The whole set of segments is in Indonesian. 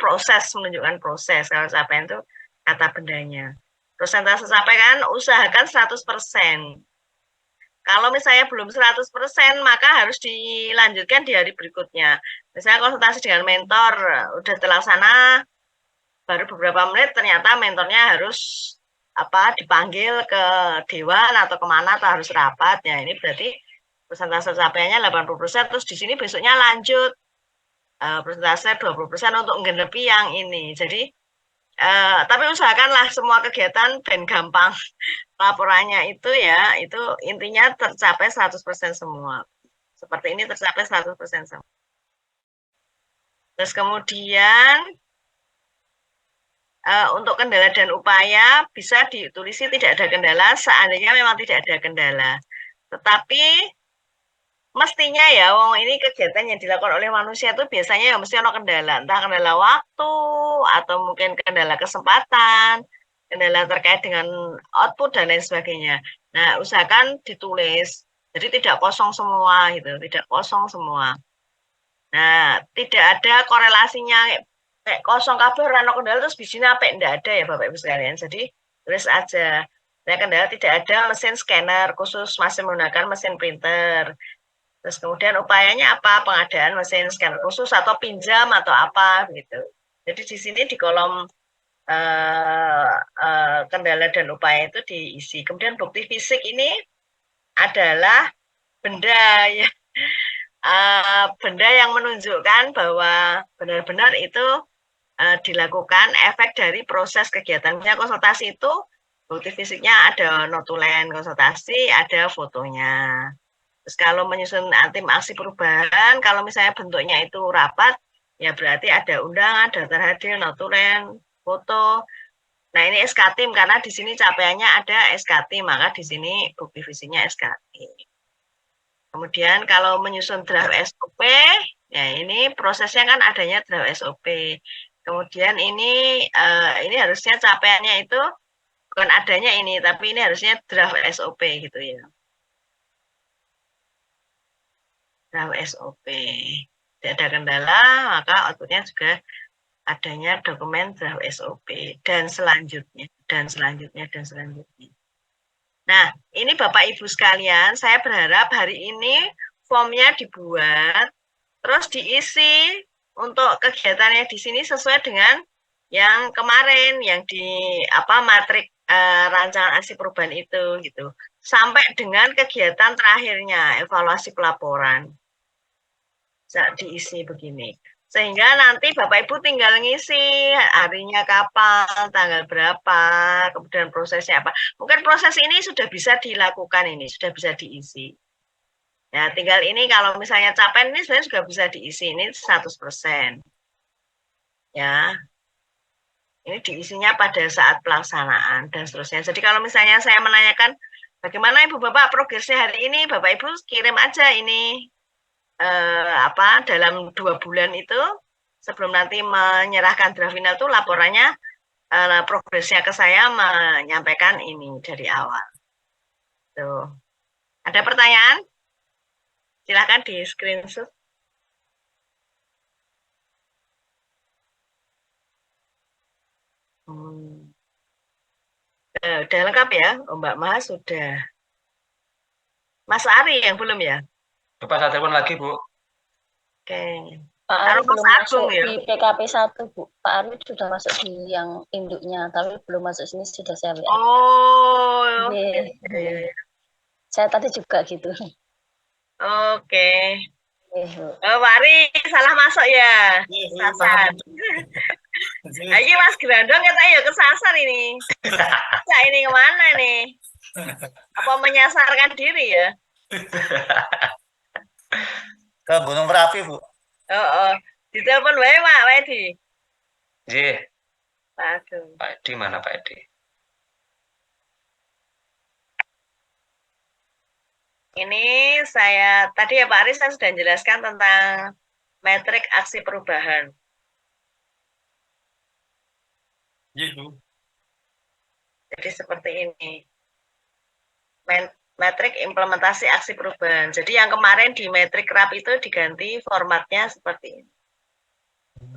proses, menunjukkan proses. Kalau capaian itu kata bendanya. Persentase capaian usahakan 100%. Kalau misalnya belum 100%, maka harus dilanjutkan di hari berikutnya. Misalnya konsultasi dengan mentor, udah terlaksana, baru beberapa menit ternyata mentornya harus dipanggil ke dewan atau kemana atau harus rapat. Ya, ini berarti persentase capaiannya 80%, terus di sini besoknya lanjut persentase 20% untuk menggenepi yang ini. Jadi tapi usahakanlah semua kegiatan dan gampang laporannya itu ya, itu intinya tercapai 100% semua. Seperti ini tercapai 100% semua. Terus kemudian untuk kendala dan upaya bisa ditulisi tidak ada kendala seandainya memang tidak ada kendala. Tetapi mestinya ya, ini kegiatan yang dilakukan oleh manusia itu biasanya ya mesti ada kendala, entah kendala waktu atau mungkin kendala kesempatan, kendala terkait dengan output dan lain sebagainya. Nah, usahakan ditulis, jadi tidak kosong semua gitu, tidak kosong semua. Nah, tidak ada korelasinya kayak kosong kabeh ora ono kendala terus bisnisnya apa enggak ada ya Bapak Ibu sekalian. Jadi tulis aja. Nah, kendala tidak ada mesin scanner khusus masih menggunakan mesin printer. Terus kemudian upayanya apa? Pengadaan mesin scanner khusus atau pinjam atau apa gitu. Jadi di sini di kolom kendala dan upaya itu diisi. Kemudian bukti fisik ini adalah benda ya, benda yang menunjukkan bahwa benar-benar itu dilakukan efek dari proses kegiatannya. Konsultasi itu bukti fisiknya ada notulen konsultasi, ada fotonya. Terus kalau menyusun tim aksi perubahan, kalau misalnya bentuknya itu rapat, ya berarti ada undangan, daftar hadir, notulen, foto. Nah ini SK tim karena di sini capaiannya ada SK tim, maka di sini bukti fisiknya SK tim. Kemudian kalau menyusun draft SOP, ya ini prosesnya kan adanya draft SOP. Kemudian ini harusnya capaiannya itu bukan adanya ini, tapi ini harusnya draft SOP gitu ya. Draft SOP. Tidak ada kendala, maka outputnya juga adanya dokumen draft SOP dan selanjutnya, dan selanjutnya, dan selanjutnya. Nah, ini Bapak Ibu sekalian, saya berharap hari ini formnya dibuat, terus diisi untuk kegiatannya di sini sesuai dengan yang kemarin, yang di matrik rancangan aksi perubahan itu, gitu. Sampai dengan kegiatan terakhirnya, evaluasi pelaporan. Diisi begini. Sehingga nanti Bapak Ibu tinggal ngisi harinya kapan, tanggal berapa, kemudian prosesnya apa. Mungkin proses ini sudah bisa dilakukan ini, sudah bisa diisi. Ya, tinggal ini kalau misalnya capaian ini sebenarnya juga bisa diisi, ini 100%. Ya, ini diisinya pada saat pelaksanaan dan seterusnya. Jadi kalau misalnya saya menanyakan, bagaimana Ibu Bapak progresnya hari ini, Bapak Ibu kirim aja ini dalam 2 bulan itu sebelum nanti menyerahkan draft final itu laporannya progresnya ke saya menyampaikan ini dari awal. Tuh. Ada pertanyaan? Silakan di screenshot. Udah lengkap ya? Oh, Mbak Maha sudah. Mas Ari yang belum ya? Coba saya telepon lagi, Bu. Oke. Pak Ari Taruh Mas belum masuk Agung ya? di PKP 1, Bu. Pak Ari sudah masuk di yang induknya, tapi belum masuk sini sudah saya WA. Oh. Saya tadi juga gitu. Oke. Oh, Pak Ari salah masuk ya? Sasar. Ini Mas Grandong kita ya kesasar ini. Nah, ini kemana nih? Apa menyasarkan diri ya? Ke Gunung Merapi, Bu. Oh. Ditelepon wae, Pak Edi. Nggih. Aduh. Pak Edi mana Pak Edi? Ini saya tadi ya Pak Aris saya sudah jelaskan tentang metrik aksi perubahan. Iya, Jadi seperti ini. Metrik implementasi aksi perubahan. Jadi yang kemarin di metrik RAP itu diganti formatnya seperti ini.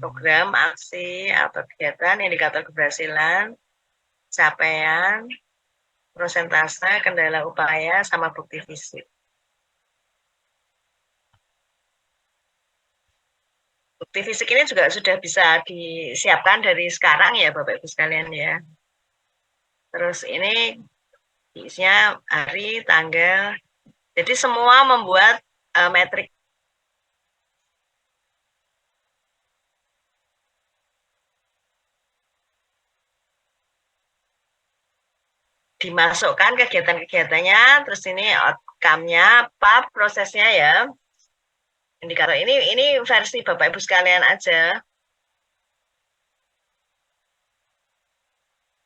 program, aksi, atau kegiatan, indikator keberhasilan, capaian, prosentase, kendala upaya, sama bukti fisik. Bukti fisik ini juga sudah bisa disiapkan dari sekarang ya Bapak Ibu sekalian ya. Terus ini isinya hari, tanggal. Jadi semua membuat metrik. Dimasukkan kegiatan-kegiatannya, terus ini outcome-nya apa, prosesnya ya. Indikator ini versi Bapak Ibu sekalian aja.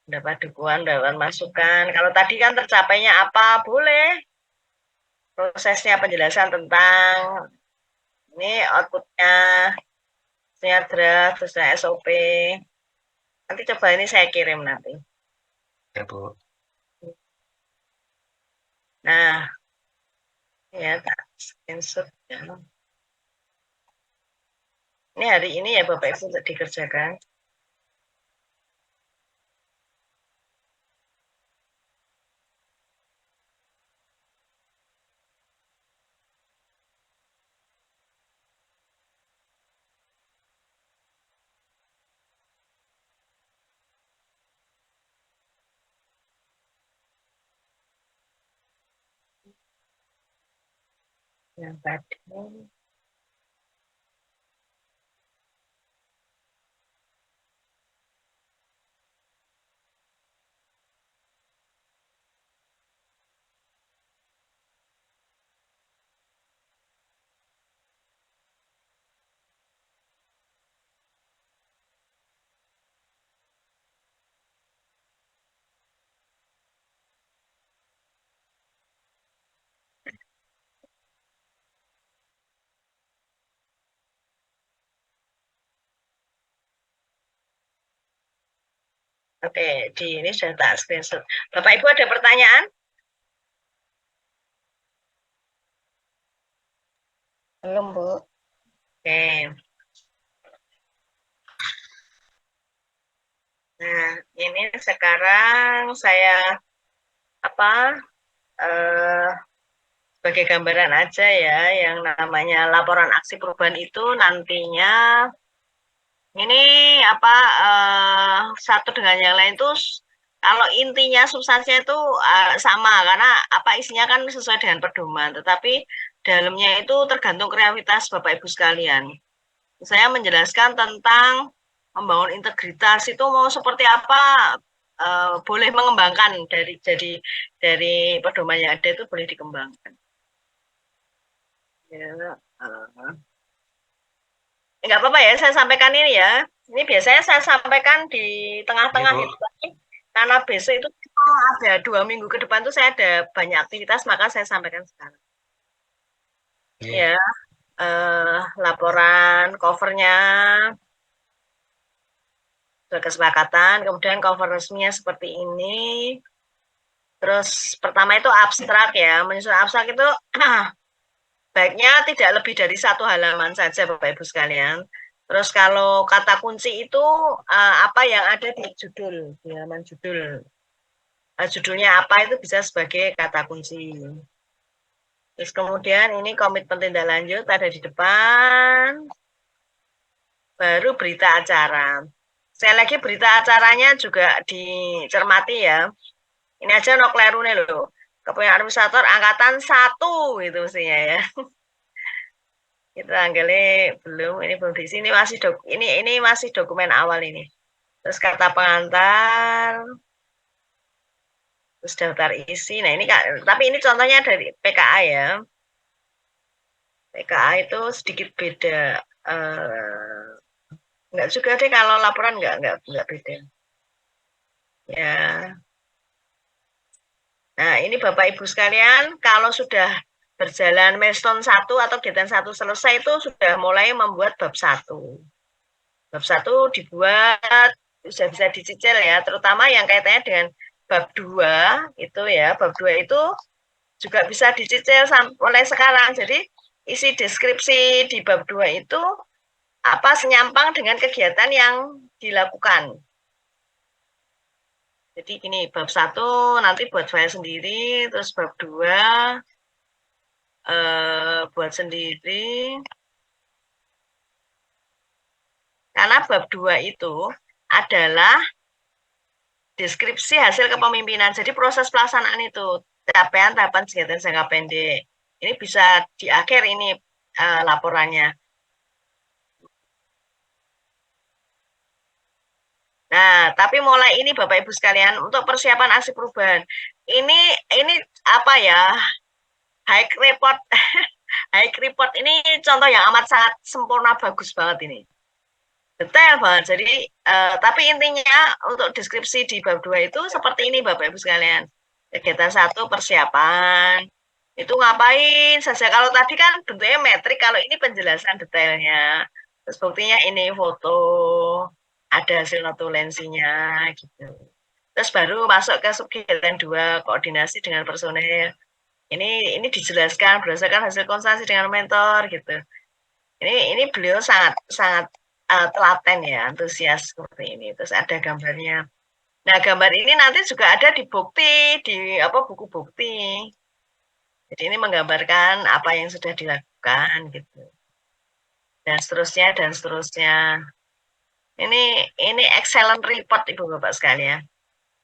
Dapat dukungan, dapat masukan. Kalau tadi kan tercapainya apa, boleh. Prosesnya penjelasan tentang ini outputnya, draft, terus SOP. Nanti coba ini saya kirim nanti. Ya, Bu. Nah, ya tak screenshot ya. Ini hari ini ya Bapak Ibu untuk dikerjakan. Yang tadi. Oke, di ini sudah tak screenshot. Bapak Ibu ada pertanyaan? Belum, Bu. Oke. Nah, ini sekarang saya sebagai gambaran aja ya, yang namanya laporan aksi perubahan itu nantinya ini satu dengan yang lain itu kalau intinya substansinya itu sama karena isinya kan sesuai dengan pedoman, tetapi dalamnya itu tergantung kreativitas Bapak Ibu sekalian. Saya menjelaskan tentang membangun integritas itu mau seperti apa, boleh mengembangkan dari pedoman yang ada itu boleh dikembangkan. Ya, enggak apa-apa ya, saya sampaikan ini ya. Ini biasanya saya sampaikan di tengah-tengah Ibu. gitu. Karena besok itu ada 2 minggu ke depan tuh saya ada banyak aktivitas, maka saya sampaikan sekarang. Iya. Ya, laporan covernya, kesepakatan, kemudian cover resminya seperti ini. Terus pertama itu abstrak ya, menyusun abstrak itu baiknya tidak lebih dari 1 halaman saja Bapak Ibu sekalian. Terus kalau kata kunci itu apa yang ada di judul, di halaman judul. Judulnya apa itu bisa sebagai kata kunci. Terus kemudian ini komitmen tindak lanjut ada di depan. Baru berita acara. Sekali lagi berita acaranya juga dicermati ya. Ini aja no kleru nih loh. Kepemimpinan administrator angkatan 1 itu mestinya ya. Kita anggelnya belum, ini belum di sini masih ini masih dokumen awal ini. Terus kata pengantar, terus daftar isi. Nah ini tapi ini contohnya dari PKA ya. PKA itu sedikit beda. Enggak juga deh kalau laporan enggak beda. Ya. Nah ini Bapak Ibu sekalian, kalau sudah berjalan milestone 1 atau kegiatan 1 selesai itu sudah mulai membuat bab 1. Bab 1 dibuat, sudah bisa dicicil ya, terutama yang kaitannya dengan bab 2 itu ya, bab 2 itu juga bisa dicicil mulai sekarang. Jadi isi deskripsi di bab 2 itu senyampang dengan kegiatan yang dilakukan. Jadi gini, bab 1 nanti buat file sendiri, terus bab 2 buat sendiri. Karena bab 2 itu adalah deskripsi hasil kepemimpinan. Jadi proses pelaksanaan itu, tahapan kegiatan jangka pendek. Ini bisa di akhir ini laporannya. Nah, tapi mulai ini Bapak Ibu sekalian untuk persiapan aksi perubahan. Ini apa ya? High report high report ini contoh yang amat sangat sempurna, bagus banget ini. Detail banget. Jadi tapi intinya untuk deskripsi di bab 2 itu seperti ini Bapak Ibu sekalian. Kegiatan 1 persiapan. Itu ngapain saja. Kalau tadi kan bentuknya metrik, kalau ini penjelasan detailnya. Terus buktinya ini foto, ada hasil notulensinya gitu. Terus baru masuk ke subkegiatan 2, koordinasi dengan personel. Ini dijelaskan berdasarkan hasil konsultasi dengan mentor gitu. Ini beliau sangat telaten ya, antusias seperti ini. Terus ada gambarnya. Nah, gambar ini nanti juga ada di bukti, di buku bukti. Jadi ini menggambarkan apa yang sudah dilakukan gitu. Dan seterusnya dan seterusnya. Ini excellent report Ibu Bapak sekalian.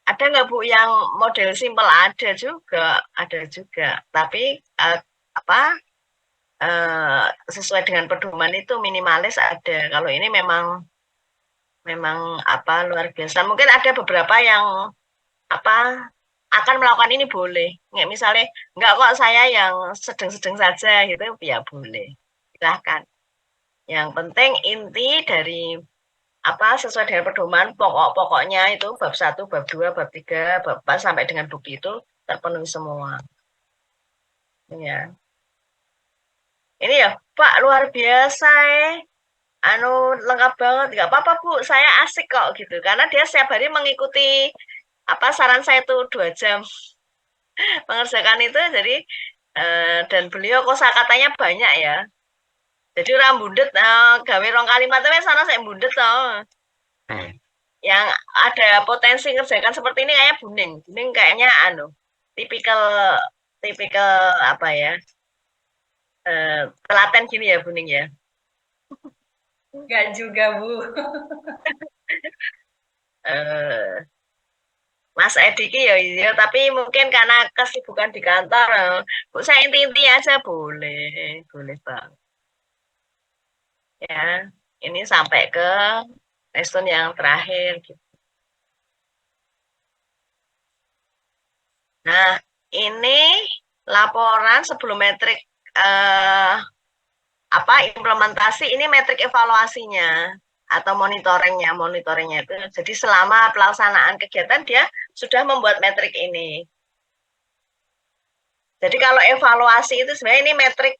Ada nggak Bu yang model simple? Ada juga. Tapi sesuai dengan pedoman itu minimalis ada. Kalau ini memang luar biasa. Mungkin ada beberapa yang akan melakukan ini boleh. Nggak, misalnya nggak kok saya yang sedang-sedang saja gitu, ya boleh. Silahkan. Yang penting inti dari sesuai dengan pedoman pokoknya itu bab 1, bab 2, bab 3, bab 4 sampai dengan bukti itu terpenuhi semua. Ya. Ini ya Pak luar biasa lengkap banget. Nggak apa-apa Bu, saya asik kok gitu. Karena dia setiap hari mengikuti saran saya itu 2 jam mengerjakan itu. Jadi dan beliau kosakatanya banyak ya. Jadi orang bundet gawe rong kalimat itu sana saya bundet toh. Yang ada potensi ngerjakan seperti ini kayak Buning. Buning kayaknya tipikal telaten gini ya Buning ya. Enggak juga Bu. Mas Ediki ya, tapi mungkin karena kesibukan di kantor, Bu saya inti-inti aja boleh Bang. Ya, ini sampai ke lesson yang terakhir gitu. Nah, ini laporan sebelum metrik implementasi, ini metrik evaluasinya atau monitoringnya itu. Jadi selama pelaksanaan kegiatan dia sudah membuat metrik ini. Jadi kalau evaluasi itu sebenarnya ini metrik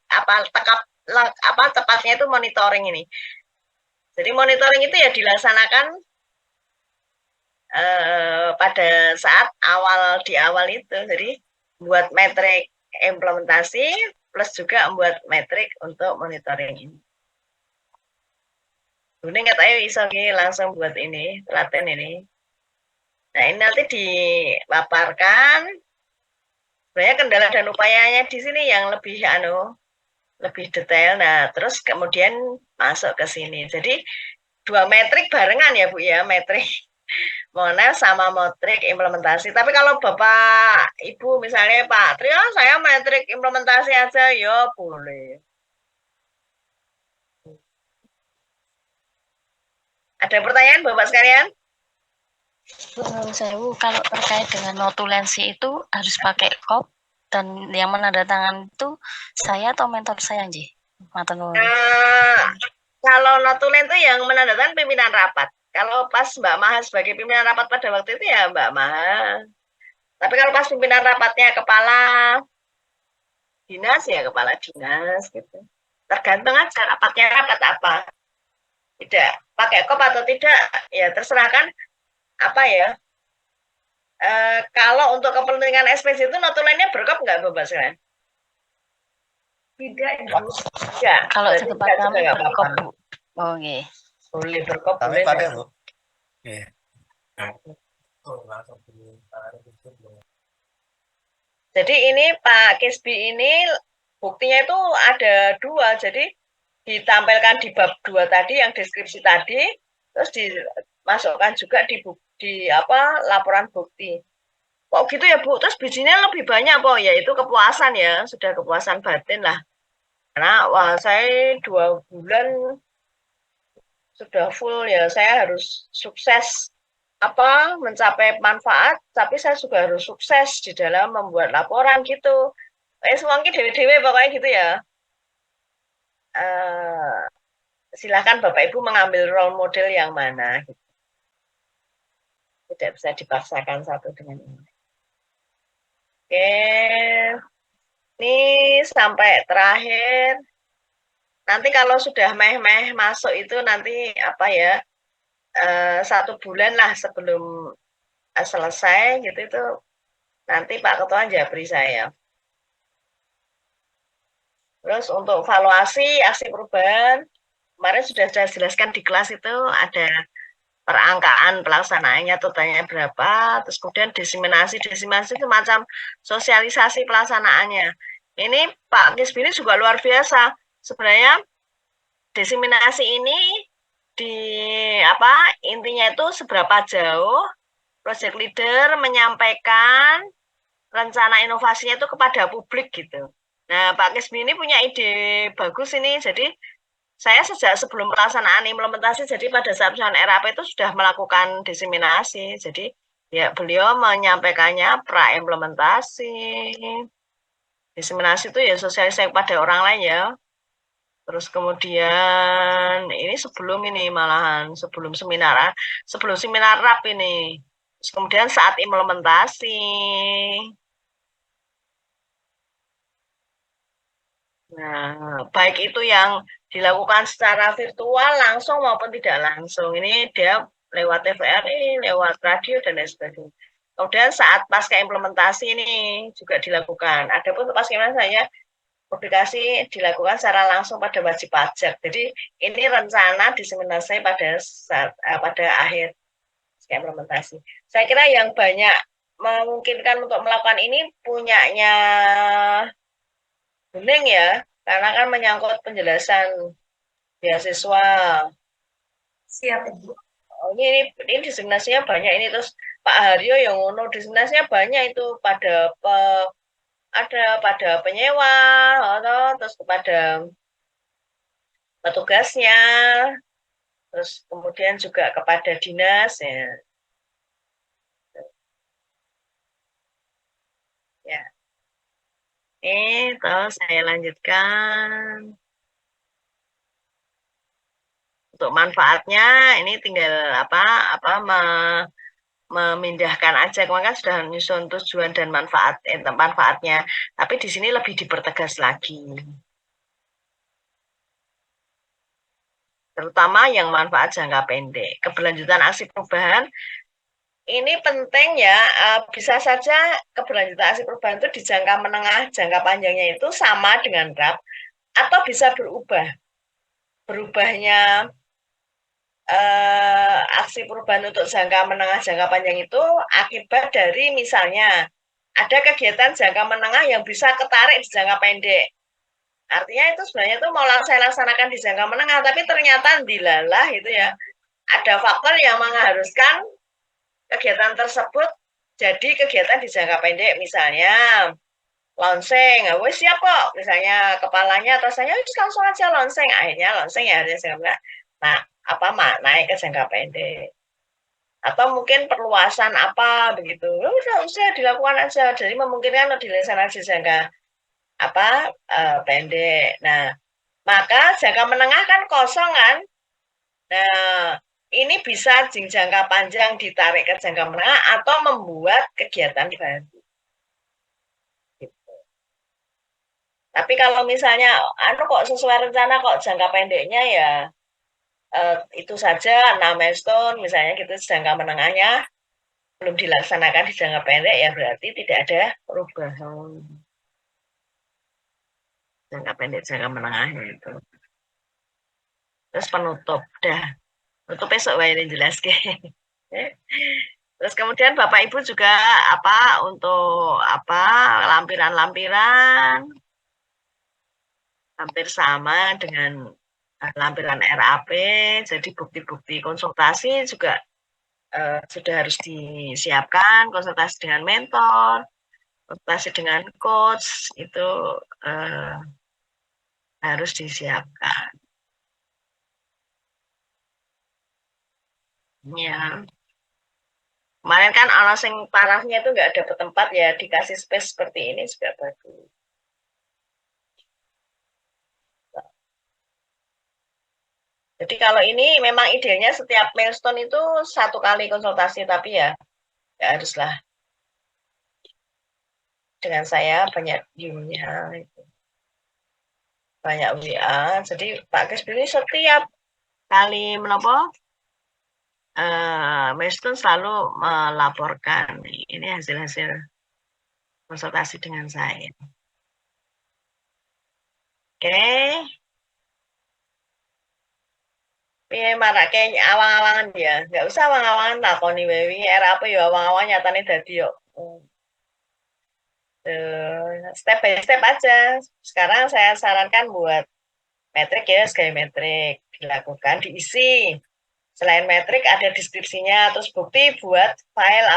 tepatnya itu monitoring ini. Jadi monitoring itu ya dilaksanakan pada saat di awal itu. Jadi buat metrik implementasi plus juga membuat metrik untuk monitoring ini. Ini katanya bisa langsung buat ini, telaten ini. Nah, ini nanti dipaparkan. Sebenarnya kendala dan upayanya di sini yang lebih lebih detail. Nah, terus kemudian masuk ke sini. Jadi 2 metrik barengan ya Bu ya, metrik monel sama metrik implementasi. Tapi kalau Bapak Ibu misalnya Pak Trio, saya metrik implementasi aja ya boleh. Ada pertanyaan Bapak sekalian? Saya kalau terkait dengan notulensi itu harus pakai kop dan yang menandatangan itu saya atau mentor saya Nji? Kalau notulen itu yang menandatangan pimpinan rapat. Kalau pas Mbak Maha sebagai pimpinan rapat pada waktu itu ya Mbak Maha. Tapi kalau pas pimpinan rapatnya kepala dinas ya kepala dinas gitu. Tergantung aja rapatnya rapat apa. Tidak pakai kop atau tidak ya terserah kan kalau untuk kepentingan SPC itu notulennya berkop nggak Bapak sekalian? Tidak Ibu. Ya, kalau di tempat kami berkop Bu. Oh, nggih. Boleh berkop, Kami boleh pakai, saya. Bu. Iya. Jadi ini Pak Kisbi ini buktinya itu ada 2. Jadi ditampilkan di bab 2 tadi yang deskripsi tadi, terus dimasukkan juga di apa laporan bukti. Kok gitu ya Bu? Terus bijinya lebih banyak Po, ya itu kepuasan ya, sudah kepuasan batin lah. Karena wah saya 2 bulan sudah full ya, saya harus sukses apa mencapai manfaat, tapi saya juga harus sukses di dalam membuat laporan gitu. Semangki dewe-dewe pokoknya gitu ya. Silakan Bapak Ibu mengambil role model yang mana. Gitu. Tidak bisa dipaksakan satu dengan yang lain. Oke, ini sampai terakhir. Nanti kalau sudah meh-meh masuk itu nanti apa ya, 1 bulan lah sebelum selesai gitu itu nanti Pak Ketua japri saya. Terus untuk valuasi aksi perubahan, kemarin sudah saya jelaskan di kelas itu ada perangkaan pelaksanaannya totalnya berapa, terus kemudian diseminasi itu macam sosialisasi pelaksanaannya. Ini Pak Kisbini juga luar biasa. Sebenarnya diseminasi ini di apa intinya itu seberapa jauh project leader menyampaikan rencana inovasinya itu kepada publik gitu. Nah, Pak Kisbini punya ide bagus ini. Jadi saya sejak sebelum pelaksanaan implementasi, jadi pada saat pelaksanaan RAP itu sudah melakukan diseminasi. Jadi ya beliau menyampaikannya pra-implementasi. Diseminasi itu ya sosialisasi kepada orang lain ya. Terus kemudian ini sebelum ini malahan, sebelum seminar RAP ini. Terus kemudian saat implementasi. Nah, baik itu yang dilakukan secara virtual langsung maupun tidak langsung. Ini dia lewat TVRI, lewat radio dan lain sebagainya. Kemudian saat pasca implementasi ini juga dilakukan. Adapun pasca implementasinya publikasi dilakukan secara langsung pada wajib pajak. Jadi ini rencana diseminasi pada akhir implementasi. Saya kira yang banyak memungkinkan untuk melakukan ini punyanya Bening ya, karena kan menyangkut penjelasan beasiswa. Siap, Ibu. Oh, ini diseminasinya banyak ini terus Pak Haryo yang ngono diseminasinya banyak itu ada pada penyewa atau terus kepada petugasnya, terus kemudian juga kepada dinas ya. Ya. Terus saya lanjutkan. Untuk manfaatnya ini tinggal memindahkan aja, kemarin kan sudah nyusun tujuan dan manfaatnya, tapi di sini lebih dipertegas lagi, terutama yang manfaat jangka pendek. Keberlanjutan aksi perubahan ini penting ya, bisa saja keberlanjutan aksi perubahan itu di jangka menengah, jangka panjangnya itu sama dengan RAP, atau bisa berubahnya aksi perubahan untuk jangka menengah, jangka panjang itu akibat dari misalnya ada kegiatan jangka menengah yang bisa ketarik di jangka pendek. Artinya itu sebenarnya itu mau saya laksanakan di jangka menengah, tapi ternyata dilalah itu ya ada faktor yang mengharuskan kegiatan tersebut jadi kegiatan di jangka pendek, misalnya launching, wes siap kok, misalnya kepalanya atasannya langsung aja launching, akhirnya launching ya harusnya jangka menengah. Nah, naik ke jangka pendek. Atau mungkin perluasan apa begitu. Udah dilakukan aja. Jadi memungkinkan dilaksanakan di jangka pendek. Nah, maka jangka menengah kan kosong kan. Nah, ini bisa jangka panjang ditarik ke jangka menengah atau membuat kegiatan baru. Gitu. Tapi kalau misalnya kok sesuai rencana kok jangka pendeknya ya itu saja 6 milestone misalnya gitu, jangka menengahnya belum dilaksanakan di jangka pendek ya berarti tidak ada perubahan jangka pendek jangka menengahnya itu. terus penutup. Dah. Tutup besok wae jelas ke. Terus kemudian Bapak Ibu juga untuk lampiran-lampiran hampir sama dengan lampiran RAP. Jadi bukti-bukti konsultasi juga sudah harus disiapkan, konsultasi dengan mentor, konsultasi dengan coach itu harus disiapkan. Ya. Kemarin kan orang sing parahnya itu nggak dapet tempat ya, dikasih space seperti ini juga bagus. Jadi kalau ini memang idealnya setiap milestone itu 1 kali konsultasi, tapi ya haruslah dengan saya banyak view-nya, banyak WA. Jadi Pak Kesbi ini setiap kali milestone selalu melaporkan ini hasil-hasil konsultasi dengan saya. Oke. Marak kayak awang-awangan ya, nggak usah awang-awangan lakoni wewi era apa ya awang-awang nyatane dadi yo. Step by step aja. Sekarang saya sarankan buat metrik ya, sebagai metrik dilakukan diisi. Selain metrik ada deskripsinya, terus bukti buat file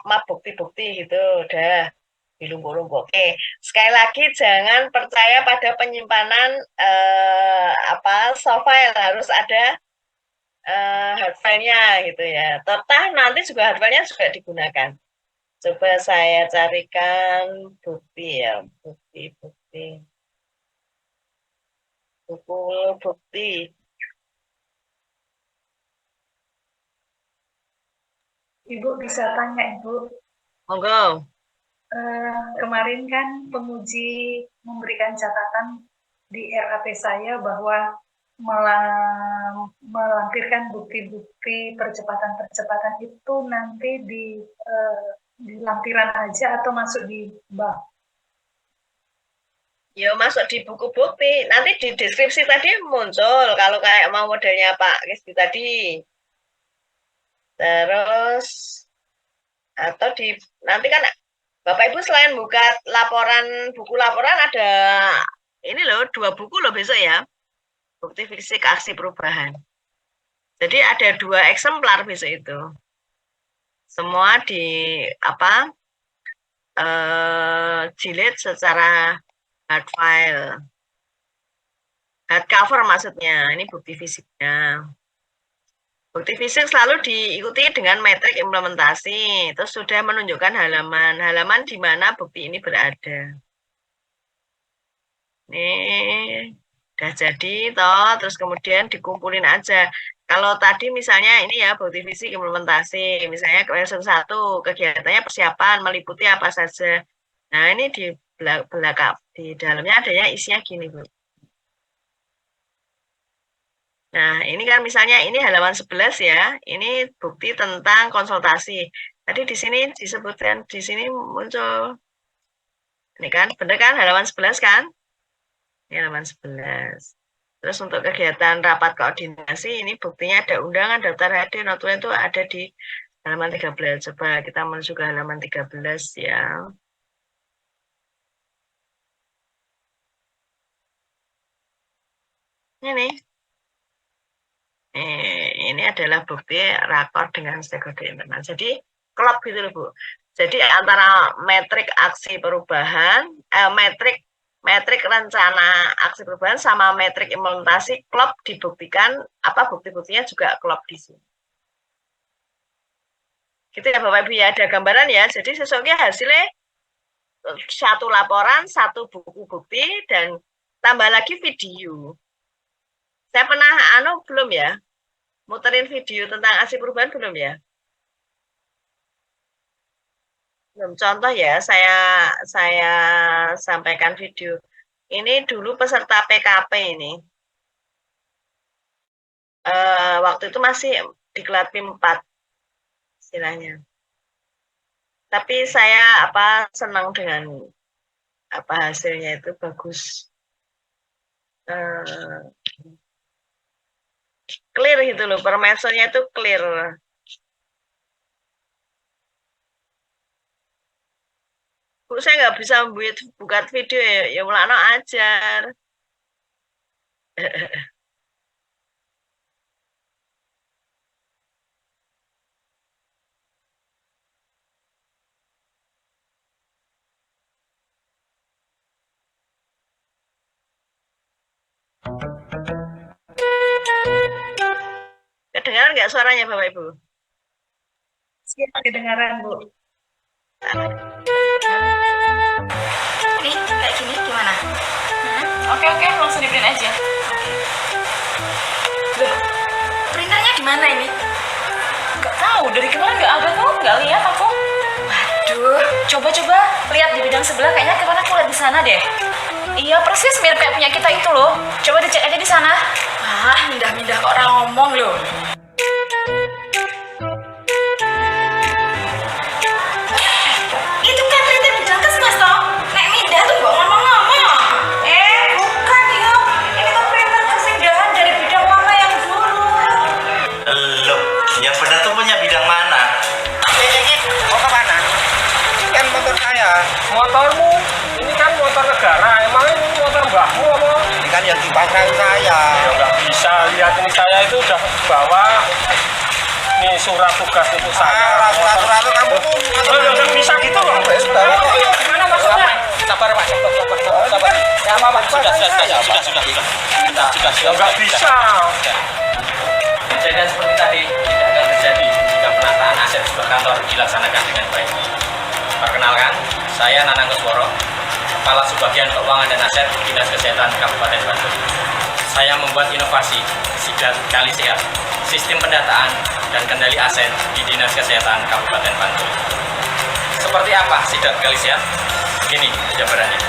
map bukti-bukti gitu, udah dilumpuk-lumpuk. Oke, sekali lagi jangan percaya pada penyimpanan soft file, harus ada hard file-nya gitu ya. Total nanti juga hard file-nya juga digunakan. Coba saya carikan bukti ya, bukti. Buku bukti. Ibu bisa tanya, Ibu. Monggo. Kemarin kan penguji memberikan catatan di RAP saya bahwa melampirkan bukti-bukti percepatan itu nanti di lampiran aja atau masuk di bab? Ya masuk di buku bukti. Nanti di deskripsi tadi muncul kalau kayak mau modelnya Pak Kesbi tadi. Terus atau nanti kan Bapak Ibu selain buka buku laporan ada ini loh 2 buku loh besok ya. Bukti fisik aksi perubahan. Jadi ada 2 eksemplar besok itu. Semua di jilid secara hard file. Hard cover maksudnya. Ini bukti fisiknya. Bukti fisik selalu diikuti dengan metrik implementasi. Terus sudah menunjukkan halaman di mana bukti ini berada. Ini udah jadi toh, terus kemudian dikumpulin aja. Kalau tadi misalnya ini ya bukti fisik implementasi, misalnya versi 1 kegiatannya persiapan meliputi apa saja. Nah, ini di belakang di dalamnya adanya isinya gini, Bu. Nah, ini kan misalnya ini halaman 11 ya. Ini bukti tentang konsultasi. Tadi di sini disebutkan, di sini muncul. Ini kan, benar kan halaman 11 kan? Ini halaman 11. Terus untuk kegiatan rapat koordinasi, ini buktinya ada undangan, daftar hadir, notulen itu ada di halaman 13. Coba kita menuju ke halaman 13 ya. Ini adalah bukti rakor dengan stakeholder internal. Jadi klop gitu loh Bu. Jadi antara metrik aksi perubahan, metrik rencana aksi perubahan sama metrik implementasi klop dibuktikan, bukti-buktinya juga klop di sini. Gitu ya Bapak Ibu ya, ada gambaran ya. Jadi sesungguhnya hasilnya 1 laporan, 1 buku bukti, dan tambah lagi video. Saya pernah belum ya? Muterin video tentang aksi perubahan belum ya? Belum. Contoh ya, saya sampaikan video. Ini dulu peserta PKP ini. Waktu itu masih diklat PIM 4 istilahnya. Tapi saya senang dengan hasilnya itu bagus. clear gitu loh, permesonya itu clear. Bu, saya nggak bisa buka video ya, ya mulakno ajar. Kedengaran nggak suaranya Bapak Ibu? Siap kedengaran, Bu. Nih, kayak gini gimana? Oke, langsung di print aja. Loh, printernya di mana ini? Nggak tahu, dari kemarin nggak ada kok, nggak lihat aku. Waduh, coba-coba lihat di bidang sebelah, kayaknya kemarin aku lihat di sana deh. Iya, persis mirip kayak punya kita itu loh. Coba dicek aja di sana. Wah, mindah-mindah kok orang ngomong loh. Itu kan printer bidang Mas toh. Nek mindah tuh mbok ngomong-ngomong. Bukan ya. Ini tuh printer kesindahan dari bidang mama yang dulu. Loh, yang benar tuh punya bidang mana? Mau ke mana? Kan motor saya. Motormu ini kan motor negara, emang ini motor mbahmu apa? Ini kan yang dipasang saya. Ya nggak bisa, lihat ini saya itu udah bawa nih surat tugas itu saya. Surat itu kamu tuh. Oh, ya nggak bisa gitu loh. Gimana maksudnya? Sabar Pak, sabar. Ya Pak, sudah. Ya nggak bisa. Kejadian seperti tadi tidak akan terjadi jika penataan aset sebuah kantor dilaksanakan dengan baik. Perkenalkan, saya Nanang Kusworo, Kepala Subbagian Keuangan dan Aset Dinas Kesehatan Kabupaten Bantul. Saya membuat inovasi Sidat Kali Sehat, sistem pendataan dan kendali aset di Dinas Kesehatan Kabupaten Bantul. Seperti apa Sidat Kali Sehat? Ini jabarannya.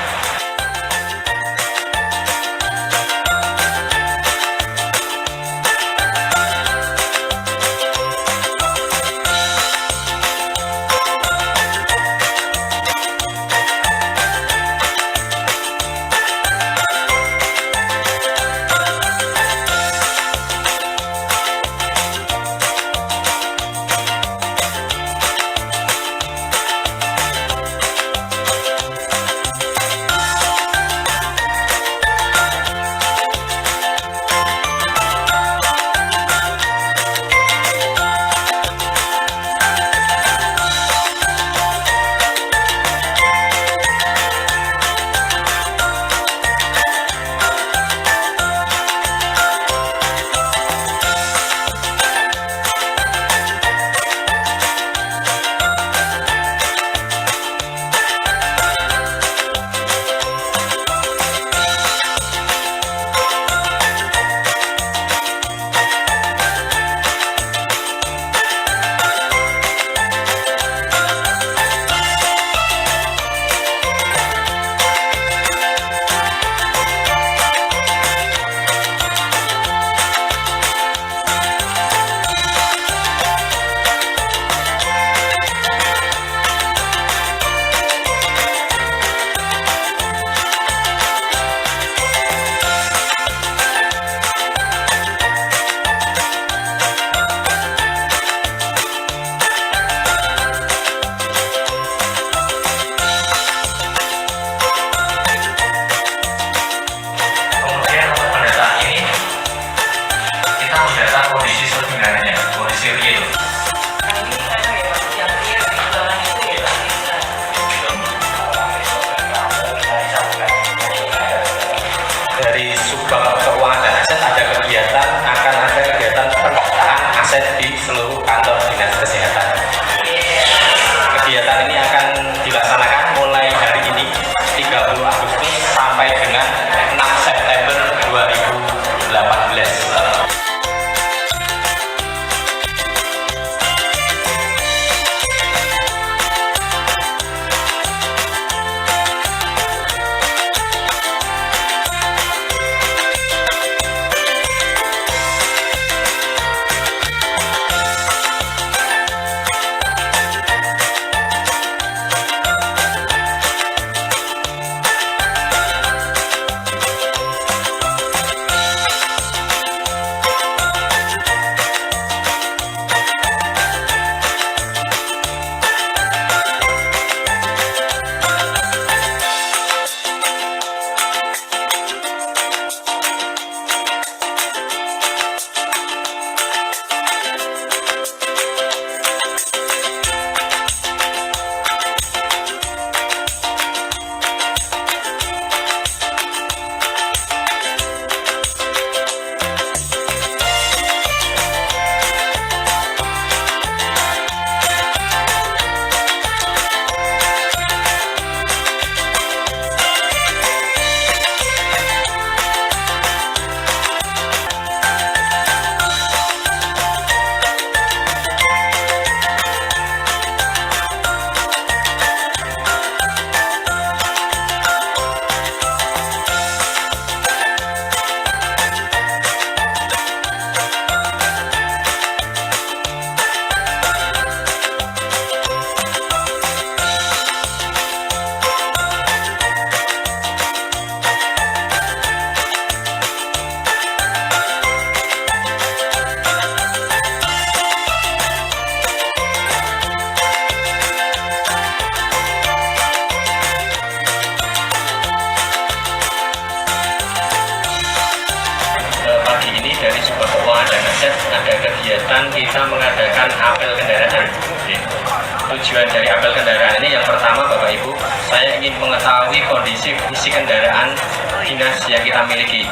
tujuan dari apel kendaraan ini yang pertama Bapak Ibu, saya ingin mengetahui kondisi fisik kendaraan dinas yang kita miliki.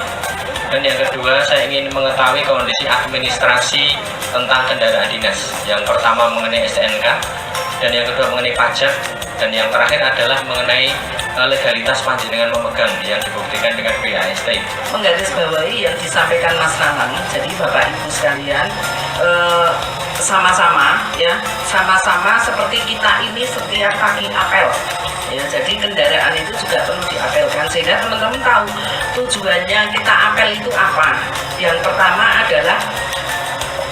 Dan yang kedua, saya ingin mengetahui kondisi administrasi tentang kendaraan dinas. Yang pertama mengenai STNK, dan yang kedua mengenai pajak, dan yang terakhir adalah mengenai legalitas panjenengan memegang yang dibuktikan dengan BAST. Menggarisbawahi yang disampaikan Mas Nanang, jadi Bapak Ibu sekalian, sama-sama seperti kita ini setiap pagi apel ya, jadi kendaraan itu juga perlu diapelkan sehingga teman-teman tahu tujuannya kita apel itu apa. Yang pertama adalah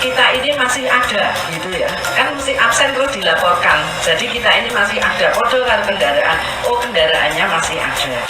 kita ini masih ada gitu ya, kan mesti absen terus dilaporkan, jadi kita ini masih ada, kode kan kendaraan, oh kendaraannya masih ada.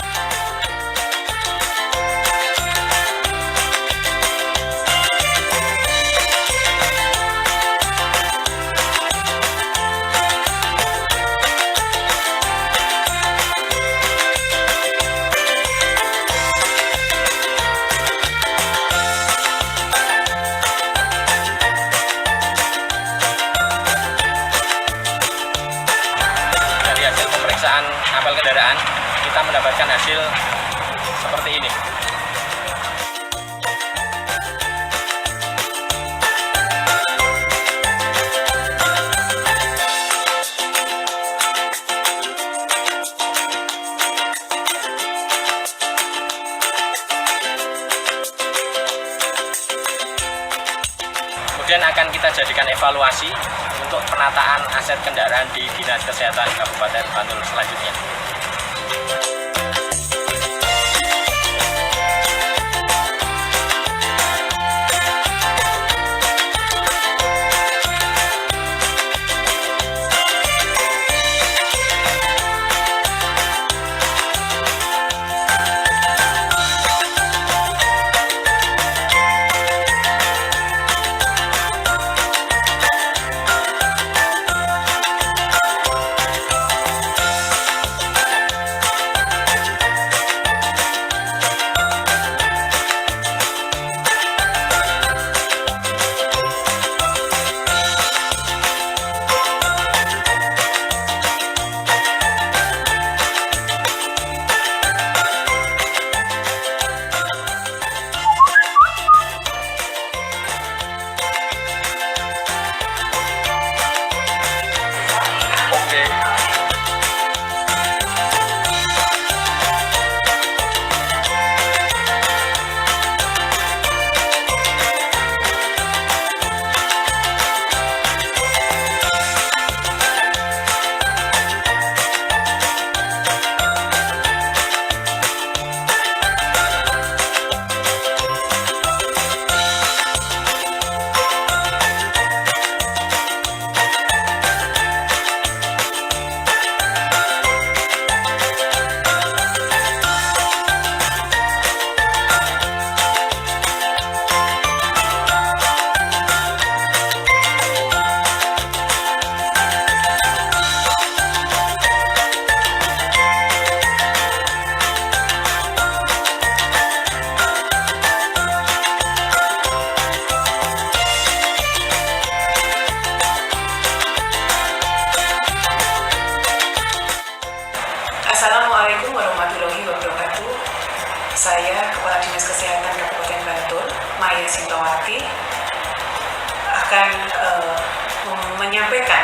Apel kendaraan, kita mendapatkan hasil seperti ini. Kemudian akan kita jadikan evaluasi untuk penataan aset kendaraan di Dinas Kesehatan Kabupaten Bantul selanjutnya. Assalamualaikum warahmatullahi wabarakatuh. Saya Kepala Dinas Kesehatan Kabupaten Bantul, Maya Sintowati, akan menyampaikan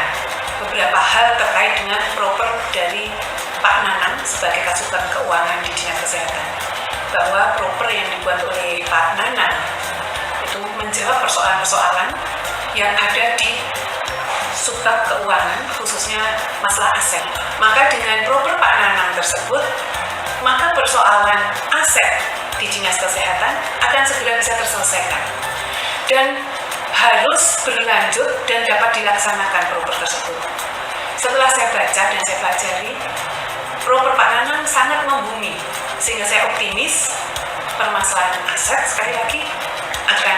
beberapa hal terkait dengan proper dari Pak Nanang sebagai Kasubag Keuangan di Dinas Kesehatan. Bahwa proper yang dibuat oleh Pak Nanang itu menjawab persoalan-persoalan yang ada di Subbag Keuangan, khususnya masalah aset. Maka dengan proper Pak Nanang tersebut, maka persoalan aset di Dinas Kesehatan akan segera bisa terselesaikan dan harus berlanjut dan dapat dilaksanakan proper tersebut. Setelah saya baca dan saya pelajari, proper Pak Nanang sangat membumi, sehingga saya optimis permasalahan aset sekali lagi akan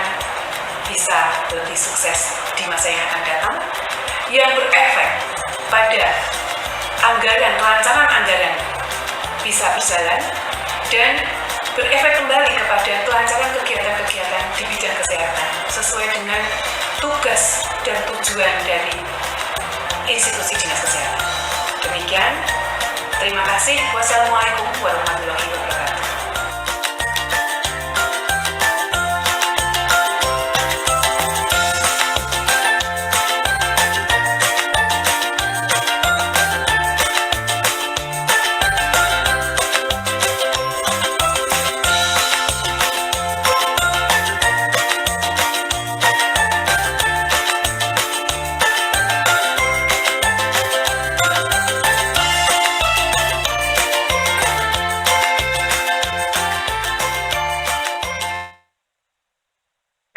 bisa lebih sukses di masa yang akan datang, yang berefek pada anggaran, kelancaran anggaran bisa berjalan dan berefek kembali kepada kelancaran kegiatan-kegiatan di bidang kesehatan sesuai dengan tugas dan tujuan dari institusi dinas kesehatan. Demikian, terima kasih. Wassalamualaikum warahmatullahi wabarakatuh.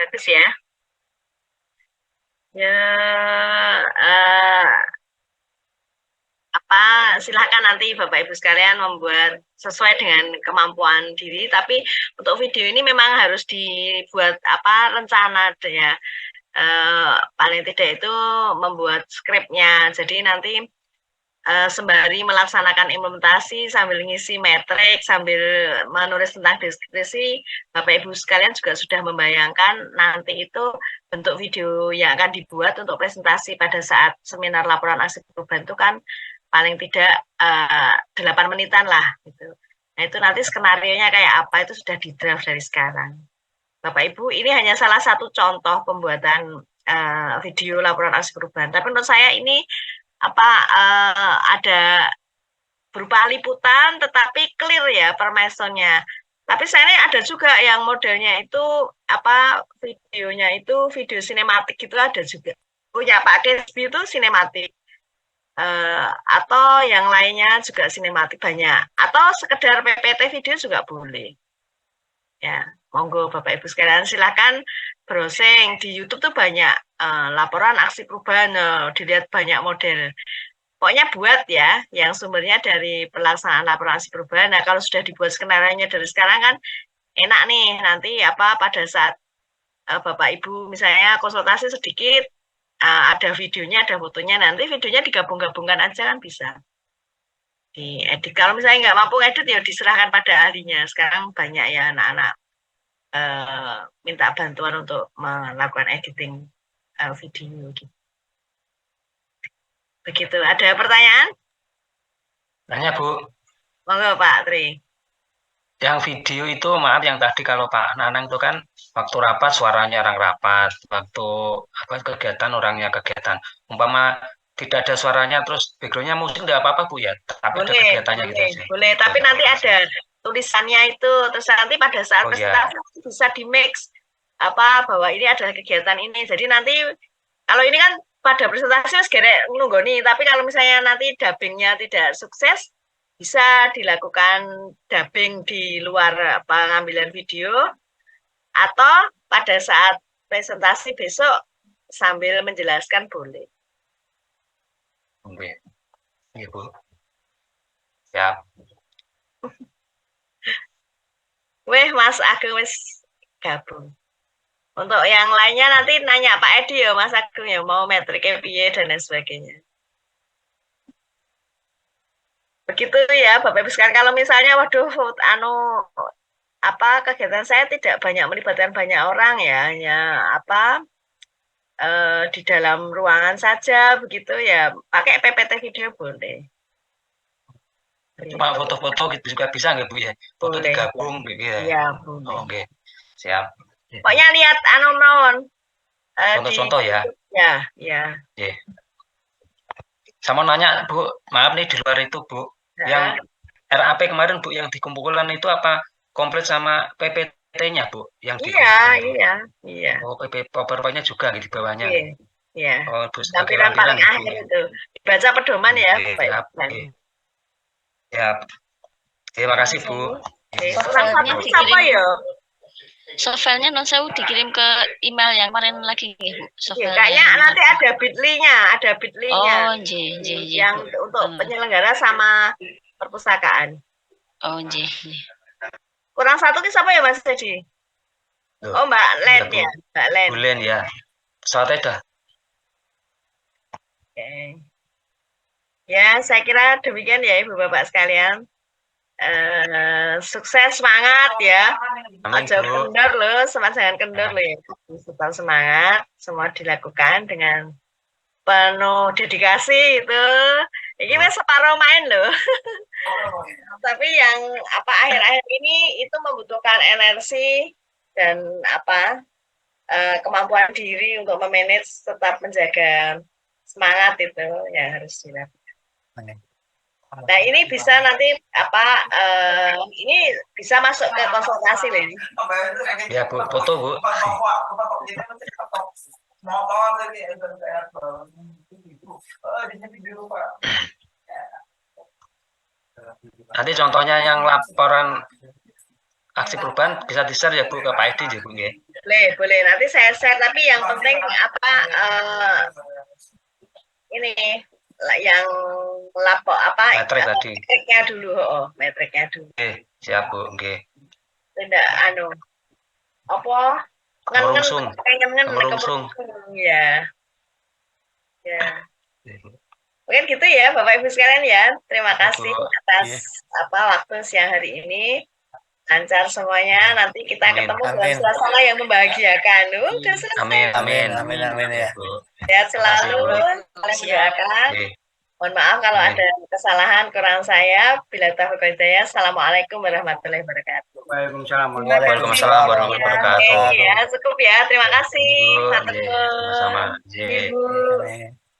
Bagus ya. Ya, silahkan nanti Bapak Ibu sekalian membuat sesuai dengan kemampuan diri. Tapi untuk video ini memang harus dibuat rencana ya. Paling tidak itu membuat skripnya. Jadi nanti sembari melaksanakan implementasi sambil ngisi metrik, sambil menulis tentang deskripsi, Bapak Ibu sekalian juga sudah membayangkan nanti itu bentuk video yang akan dibuat untuk presentasi pada saat seminar laporan aksi perubahan itu kan paling tidak 8 menitan lah gitu. Nah itu nanti skenario-nya kayak apa itu sudah di draft dari sekarang. Bapak Ibu, ini hanya salah satu contoh pembuatan video laporan aksi perubahan. Tapi menurut saya ini ada berupa liputan tetapi clear ya permesonnya. Tapi saya ada juga yang modelnya itu videonya itu video sinematik gitu ada juga. Punya Pak Kesbi itu sinematik. Atau yang lainnya juga sinematik banyak. Atau sekedar PPT video juga boleh. Ya, monggo Bapak Ibu sekalian silakan browsing di YouTube tuh banyak laporan aksi perubahan, dilihat banyak model. Pokoknya buat ya, yang sumbernya dari pelaksanaan laporan aksi perubahan. Nah, kalau sudah dibuat skenario-nya dari sekarang kan enak nih nanti pada saat Bapak Ibu misalnya konsultasi sedikit, ada videonya, ada fotonya, nanti videonya digabung-gabungkan aja kan bisa. Diedit. Kalau misalnya nggak mampu edit ya diserahkan pada ahlinya. Sekarang banyak ya anak-anak minta bantuan untuk melakukan editing video gitu. Begitu. Ada pertanyaan? Nanya Bu. Monggo Pak Tri. Yang video itu maaf yang tadi kalau Pak Nanang itu kan waktu rapat suaranya orang rapat, waktu kegiatan orangnya kegiatan. Umpama tidak ada suaranya terus backgroundnya musik tidak apa-apa Bu ya, tapi ada kegiatannya gitu aja. Boleh, tapi nanti ada tulisannya itu, terus nanti pada saat presentasi bisa di mix bahwa ini adalah kegiatan ini. Jadi nanti kalau ini kan pada presentasi segera nunggoni, tapi kalau misalnya nanti dubbingnya tidak sukses, bisa dilakukan dubbing di luar pengambilan video, atau pada saat presentasi besok sambil menjelaskan boleh. Oke, Ibu. Siap. Weh, Mas Agung wis gabung. Untuk yang lainnya nanti nanya Pak Edi ya, Mas Agung ya, mau metriknya piye dan lain sebagainya. Begitu ya, Bapak Ibu sekalian. Kalau misalnya, waduh, kegiatan saya tidak banyak melibatkan banyak orang ya, hanya di dalam ruangan saja begitu ya, pakai PPT video boleh. Cuma foto-foto gitu juga bisa nggak Bu ya? Foto Boleh. digabung gitu ya? Iya, boleh. Oke, siap. Pokoknya lihat Contoh-contoh ya? Ya. Sama nanya Bu, maaf nih di luar itu Bu, yang RAP kemarin Bu yang dikumpulkan itu apa komplit sama PPT-nya Bu? Yang Iya. Oh, PowerPoint-nya juga di bawahnya. Iya. Oh, Bu, Tampilan paling akhir itu. Dibaca pedoman ya. Ya. Terima kasih Bu. Software-nya non sewu dikirim ke email yang kemarin lagi nih Bu. Kayaknya nanti ada bit.ly-nya, Oh, yang untuk penyelenggara sama perpustakaan. Oh, Kurang satu ki siapa ya Mas Teddy? Oh, Mbak Len ya, Mbak Len. Bu Len ya. Pesawatnya dah. Oke. Ya, saya kira demikian ya Ibu Bapak sekalian. Sukses, semangat ya. Aja kendor loh, jangan kendor loh ya. Tetap semangat, semua dilakukan dengan penuh dedikasi itu. Ini wis separuh main loh. Tapi yang apa akhir-akhir ini itu membutuhkan energi dan apa kemampuan diri untuk memanage tetap menjaga semangat itu yang harus dilakukan. Nah ini bisa nanti apa ini bisa masuk ke konsultasi loh ini. Ya Bu, foto Bu. Nanti contohnya yang laporan aksi perubahan bisa di-share ya Bu ke Pak Edi ya Bu ya. Boleh nanti saya share tapi yang penting apa ini yang lapor apa metrik tadi. Metriknya dulu, metriknya dulu. Oke, siap Bu, oke. Tidak apa Kemerungsung. Ya. Ya. Mungkin gitu ya Bapak Ibu sekalian ya. Terima kasih atas waktu siang hari ini. Lancar semuanya. Nanti kita ketemu dengan suasana yang membahagiakan. Udah selesai. Amin ya. Sehat selalu. Salam. Mohon maaf kalau ada kesalahan kurang saya. Bila taufiq wal hidayah. Assalamualaikum warahmatullahi wabarakatuh. Waalaikumsalam warahmatullahi wabarakatuh. Ya, cukup ya. Terima kasih. Sama-sama.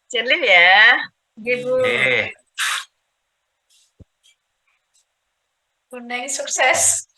Jenlin ya. Ibu. Bunda sukses.